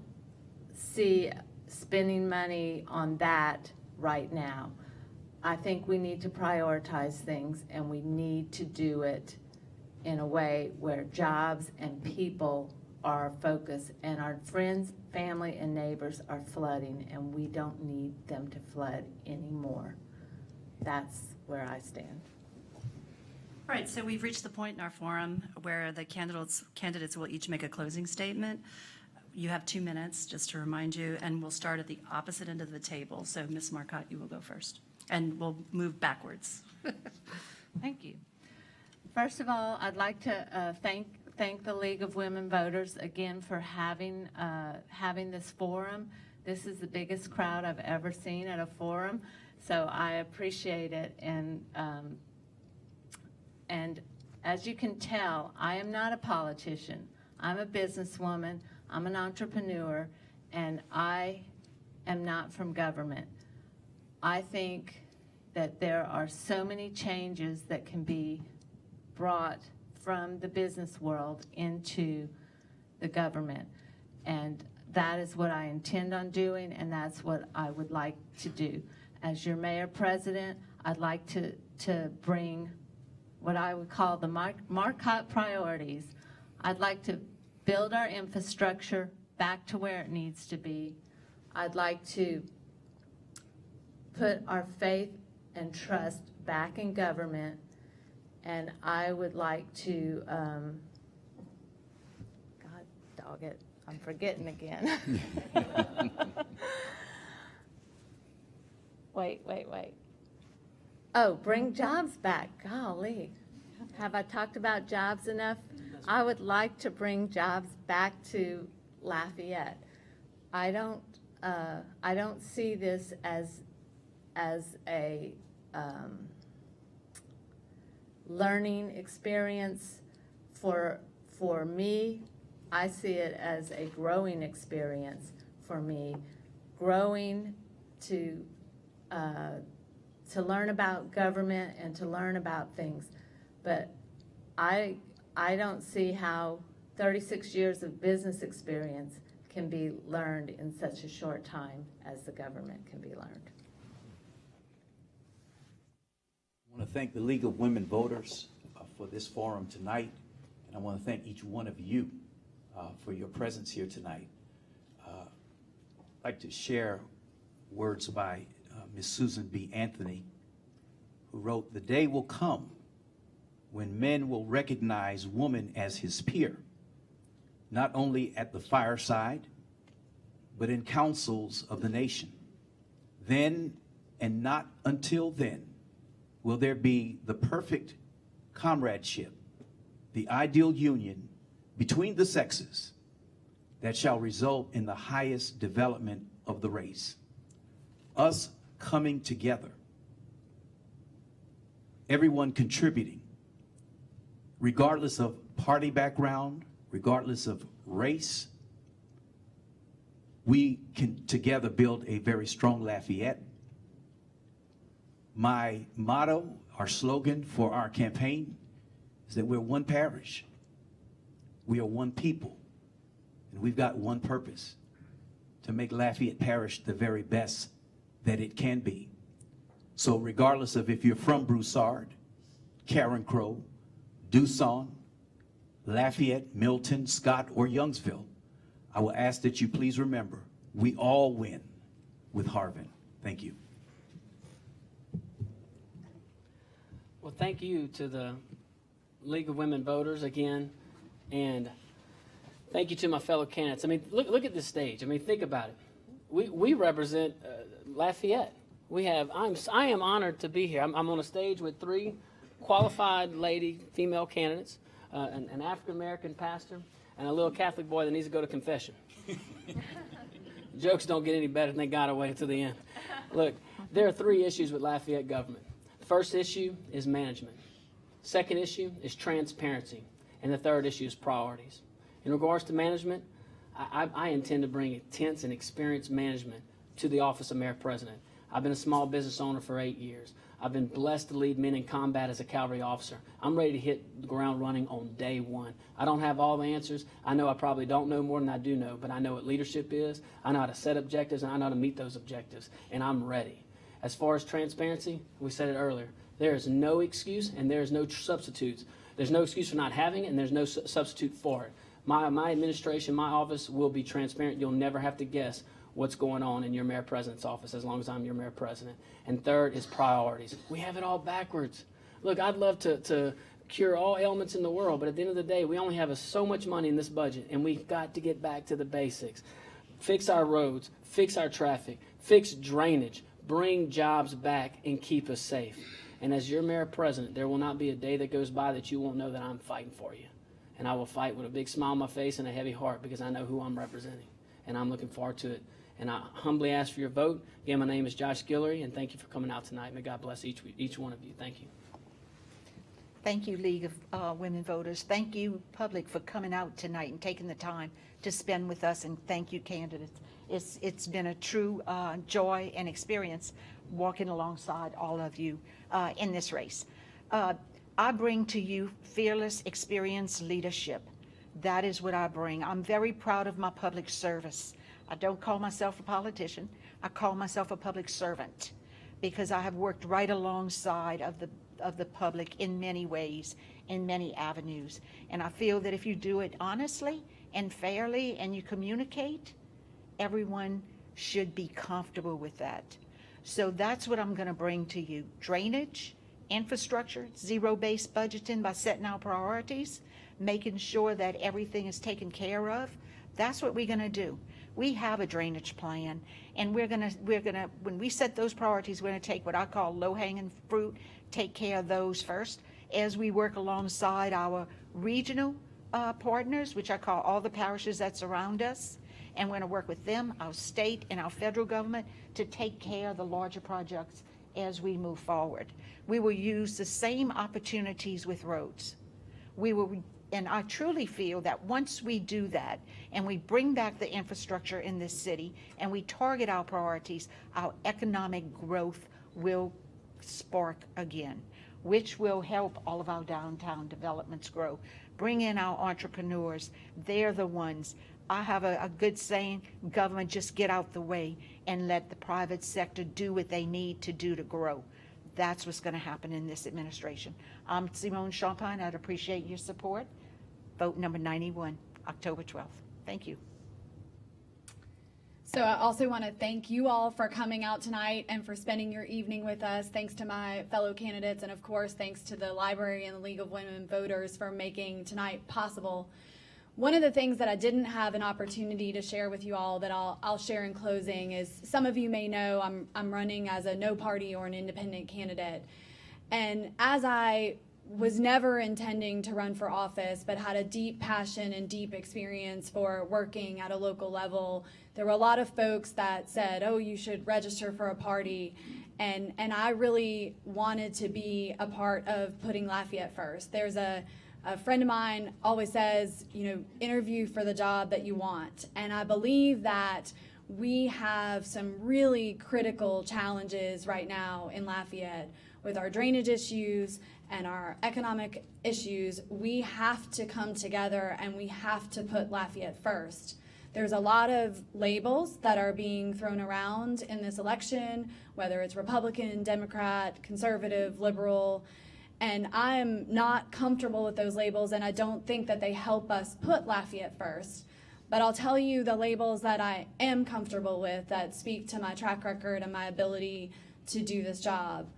see spending money on that right now. I think we need to prioritize things, and we need to do it in a way where jobs and people are focused, and our friends, family, and neighbors are flooding, and we don't need them to flood anymore. That's where I stand. All right, so we've reached the point in our forum where the candidates will each make a closing statement. You have 2 minutes, just to remind you, and we'll start at the opposite end of the table. So Ms. Marcotte, you will go first, and we'll move backwards. Thank you. First of all, I'd like to thank thank the League of Women Voters again for having this forum. This is the biggest crowd I've ever seen at a forum, so I appreciate it. And as you can tell, I am not a politician. I'm a businesswoman. I'm an entrepreneur, and I am not from government. I think that there are so many changes that can be brought from the business world into the government. And that is what I intend on doing, and that's what I would like to do. As your mayor-president, I'd like to bring what I would call the Marcotte priorities. I'd like to build our infrastructure back to where it needs to be. I'd like to put our faith and trust back in government, and I would like to, God dog it, I'm forgetting again. Wait. Oh, bring jobs back, golly. Have I talked about jobs enough? I would like to bring jobs back to Lafayette. I don't see this as a learning experience for me. I see it as a growing experience for me, growing to learn about government and to learn about things. But I don't see how 36 years of business experience can be learned in such a short time as the government can be learned. I want to thank the League of Women Voters for this forum tonight, and I want to thank each one of you for your presence here tonight. I'd like to share words by Ms. Susan B. Anthony, who wrote, "The day will come when men will recognize woman as his peer, not only at the fireside, but in councils of the nation. Then, and not until then, will there be the perfect comradeship, the ideal union between the sexes that shall result in the highest development of the race. Us coming together, everyone contributing, regardless of party background, regardless of race, we can together build a very strong Lafayette. My motto, our slogan for our campaign is that we're one parish. We are one people, and we've got one purpose: to make Lafayette Parish the very best that it can be. So regardless of if you're from Broussard, Karen Crow, Doosan, Lafayette, Milton, Scott, or Youngsville, I will ask that you please remember, we all win with Harvin. Thank you. Well, thank you to the League of Women Voters again, and thank you to my fellow candidates. I mean, look at this stage. I mean, think about it. We represent Lafayette. I am honored to be here. I'm on a stage with 3 qualified female candidates, an African-American pastor, and a little Catholic boy that needs to go to confession. Jokes don't get any better than they got away to the end. Look, there are 3 issues with Lafayette government. First issue is management. Second issue is transparency. And the third issue is priorities. In regards to management, I intend to bring intense and experienced management to the office of Mayor-President. I've been a small business owner for 8 years. I've been blessed to lead men in combat as a cavalry officer. I'm ready to hit the ground running on day one. I don't have all the answers. I know I probably don't know more than I do know, but I know what leadership is. I know how to set objectives, and I know how to meet those objectives, and I'm ready. As far as transparency, we said it earlier, there is no excuse and there is no substitutes. There's no excuse for not having it, and there's no substitute for it. My administration, my office will be transparent. You'll never have to guess what's going on in your mayor-president's office as long as I'm your mayor-president. And third is priorities. We have it all backwards. Look, I'd love to cure all ailments in the world, but at the end of the day, we only have so much money in this budget, and we've got to get back to the basics. Fix our roads, fix our traffic, fix drainage, bring jobs back, and keep us safe. And as your mayor-president, there will not be a day that goes by that you won't know that I'm fighting for you. and I will fight with a big smile on my face and a heavy heart because I know who I'm representing, and I'm looking forward to it. And I humbly ask for your vote. Again, my name is Josh Guillory, and thank you for coming out tonight. May God bless each one of you. Thank you. Thank you, League of Women Voters. Thank you, public, for coming out tonight and taking the time to spend with us, and thank you, candidates. It's been a true joy and experience walking alongside all of you in this race. I bring to you fearless experience leadership. That is what I bring. I'm very proud of my public service. I don't call myself a politician. I call myself a public servant because I have worked right alongside of the public in many ways, in many avenues. And I feel that if you do it honestly and fairly and you communicate, everyone should be comfortable with that. So that's what I'm going to bring to you. Drainage, infrastructure, zero-based budgeting by setting our priorities, making sure that everything is taken care of. That's what we're going to do. We have a drainage plan, and we're gonna when we set those priorities, we're gonna take what I call low-hanging fruit, take care of those first, as we work alongside our regional partners, which I call all the parishes that surround us, and we're gonna work with them, our state and our federal government, to take care of the larger projects as we move forward. We will use the same opportunities with roads. And I truly feel that once we do that and we bring back the infrastructure in this city and we target our priorities, our economic growth will spark again, which will help all of our downtown developments grow. Bring in our entrepreneurs. They're the ones. I have a good saying, government, just get out the way and let the private sector do what they need to do to grow. That's what's going to happen in this administration. I'm Simone Champagne. I'd appreciate your support. Vote number 91, October 12th. Thank you. So I also want to thank you all for coming out tonight and for spending your evening with us. Thanks to my fellow candidates, and of course, thanks to the library and the League of Women Voters for making tonight possible. One of the things that I didn't have an opportunity to share with you all that I'll share in closing is, some of you may know I'm running as a no party or an independent candidate. And as I was never intending to run for office, but had a deep passion and deep experience for working at a local level, there were a lot of folks that said, oh, you should register for a party. And I really wanted to be a part of putting Lafayette first. There's a friend of mine always says, interview for the job that you want. And I believe that we have some really critical challenges right now in Lafayette with our drainage issues and our economic issues. We have to come together and we have to put Lafayette first. There's a lot of labels that are being thrown around in this election, whether it's Republican, Democrat, conservative, liberal, and I'm not comfortable with those labels, and I don't think that they help us put Lafayette first. But I'll tell you the labels that I am comfortable with that speak to my track record and my ability to do this job.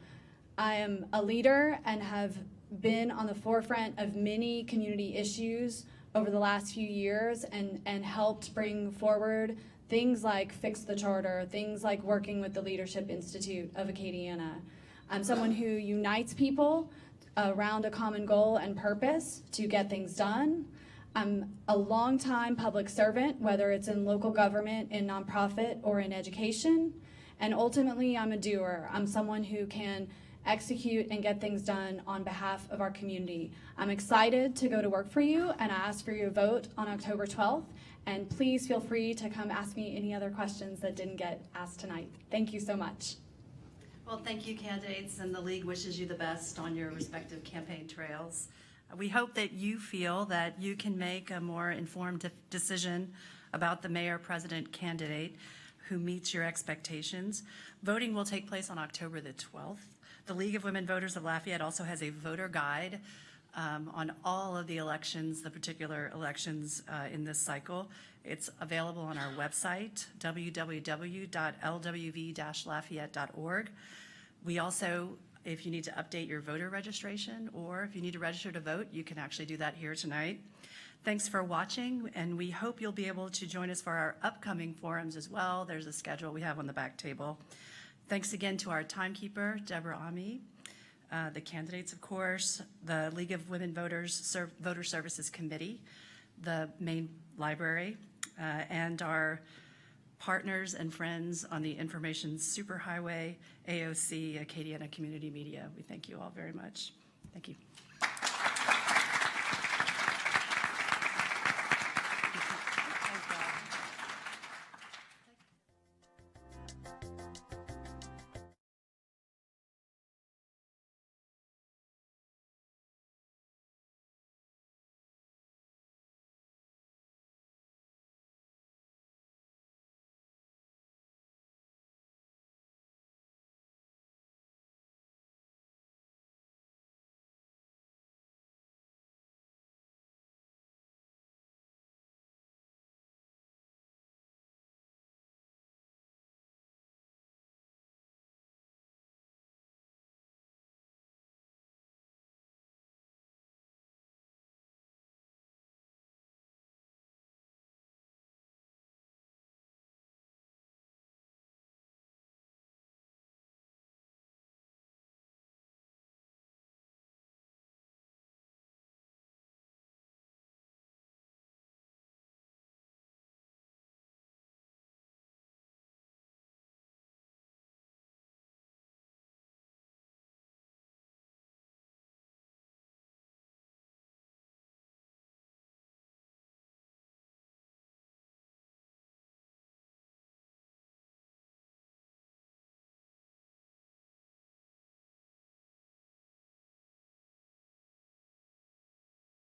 I am a leader and have been on the forefront of many community issues over the last few years and helped bring forward things like Fix the Charter, things like working with the Leadership Institute of Acadiana. I'm someone who unites people around a common goal and purpose to get things done. I'm a longtime public servant, whether it's in local government, in nonprofit, or in education. And ultimately, I'm a doer. I'm someone who can execute and get things done on behalf of our community. I'm excited to go to work for you, and I ask for your vote on October 12th. And please feel free to come ask me any other questions that didn't get asked tonight. Thank you so much. Well, thank you, candidates, and the League wishes you the best on your respective campaign trails. We hope that you feel that you can make a more informed decision about the mayor-president candidate who meets your expectations. Voting will take place on October the 12th. The League of Women Voters of Lafayette also has a voter guide on all of the elections, the particular elections in this cycle. It's available on our website, www.lwv-lafayette.org. We also, if you need to update your voter registration or if you need to register to vote, you can actually do that here tonight. Thanks for watching, and we hope you'll be able to join us for our upcoming forums as well. There's a schedule we have on the back table. Thanks again to our timekeeper, Deborah Ami. the candidates, of course, the League of Women Voters Voter Services Committee, the main library, and our partners and friends on the information superhighway, AOC, Acadiana Community Media. We thank you all very much. Thank you.